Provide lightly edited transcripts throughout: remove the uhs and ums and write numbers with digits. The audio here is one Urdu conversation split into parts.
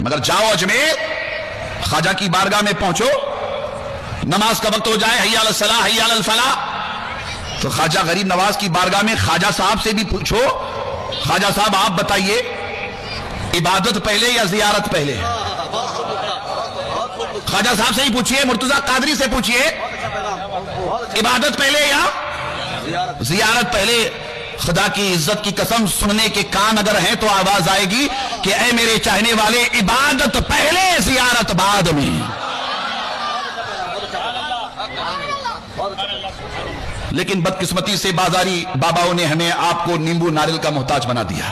مگر جاؤ اجمیر، خواجہ کی بارگاہ میں پہنچو، نماز کا وقت ہو جائے، حی علی الصلاۃ حی علی الفلاح، تو خواجہ غریب نواز کی بارگاہ میں خواجہ صاحب سے بھی پوچھو، خواجہ صاحب آپ بتائیے عبادت پہلے یا زیارت پہلے؟ خواجہ صاحب سے ہی پوچھئے، مرتضیٰ قادری سے پوچھئے، عبادت پہلے یا زیارت پہلے؟ خدا کی عزت کی قسم، سننے کے کان اگر ہیں تو آواز آئے گی کہ اے میرے چاہنے والے، عبادت پہلے زیارت بعد میں۔ لیکن بدقسمتی سے بازاری باباؤں نے ہمیں آپ کو نیمبو ناریل کا محتاج بنا دیا۔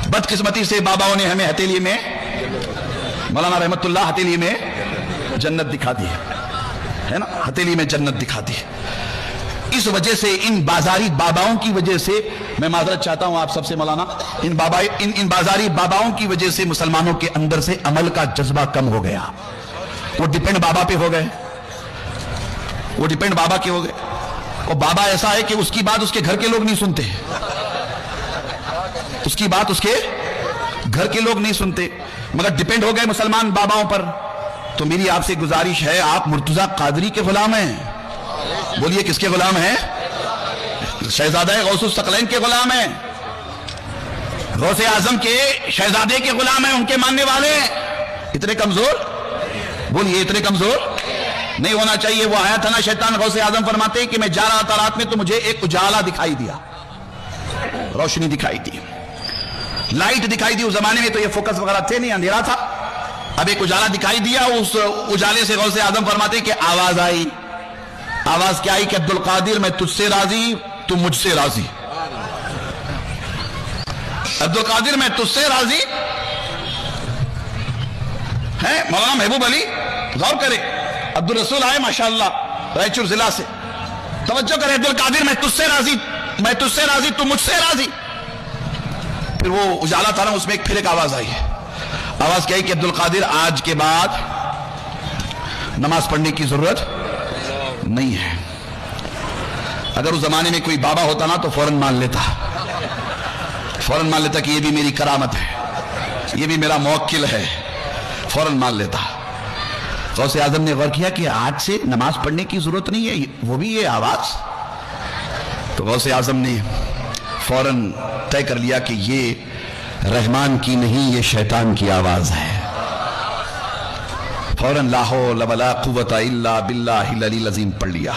بدقسمتی سے باباؤں نے ہمیں ہتھیلی میں، مولانا رحمت اللہ ہتھیلی میں جنت دکھا دی ہے نا، ہتھیلی میں جنت دکھا دی۔ اس وجہ سے ان بازاری باباؤں کی وجہ سے، میں معذرت چاہتا ہوں آپ سب سے مولانا، ان بازاری باباؤں کی وجہ سے مسلمانوں کے اندر سے عمل کا جذبہ کم ہو گیا۔ وہ ڈیپینڈ بابا پہ ہو گئے، وہ ڈیپینڈ بابا کے ہو گئے، اور بابا ایسا ہے کہ اس کی بات اس کے گھر کے لوگ نہیں سنتے، اس کی بات اس کے گھر کے لوگ نہیں سنتے، مگر ڈیپینڈ ہو گئے مسلمان باباؤں پر۔ تو میری آپ سے گزارش ہے، آپ مرتضیٰ قادری کے غلام ہیں، بولیے کس کے غلام ہیں؟ شہزادہ غوث الثقلین کے غلام ہیں، غوث اعظم کے شہزادے کے غلام ہیں، ان کے ماننے والے ہیں۔ اتنے کمزور، بولیے اتنے کمزور نہیں ہونا چاہیے۔ وہ آیا تھا نا شیطان، غوث اعظم فرماتے ہیں کہ میں جا رہا تھا رات میں تو مجھے ایک اجالا دکھائی دیا، روشنی دکھائی دی، لائٹ دکھائی دی۔ اس زمانے میں تو یہ فوکس وغیرہ تھے نہیں، اندھیرا تھا۔ اب ایک اجالا دکھائی دیا، اس اجالے سے غوث اعظم فرماتے ہیں کہ آواز آئی۔ آواز کیا آئی کہ عبد القادر میں تجھ سے راضی، تو مجھ سے راضی۔ عبد القادر میں تجھ سے راضی ہے۔ مولانا محبوب علی غور کرے، عبد الرسول آئے ماشاءاللہ رائچور ضلع سے، توجہ کرے، عبد القادر میں تجھ سے راضی، میں تجھ سے راضی، تو مجھ سے راضی۔ پھر وہ اجالا تھا نا، اس میں پھر ایک آواز آئی ہے۔ آواز کیا ہے کہ عبد القادر آج کے بعد نماز پڑھنے کی ضرورت نہیں ہے۔ اگر اس زمانے میں کوئی بابا ہوتا نا تو فوراً مان لیتا، فوراً مان لیتا کہ یہ بھی میری کرامت ہے، یہ بھی میرا موکل ہے، فوراً مان لیتا۔ غوث اعظم نے غور کیا کہ آج سے نماز پڑھنے کی ضرورت نہیں ہے، وہ بھی یہ آواز۔ تو غوث اعظم نے فوراً طے کر لیا کہ یہ رحمان کی نہیں، یہ شیطان کی آواز ہے۔ فوراً لا حول ولا قوت الا باللہ العلی العظیم پڑھ لیا۔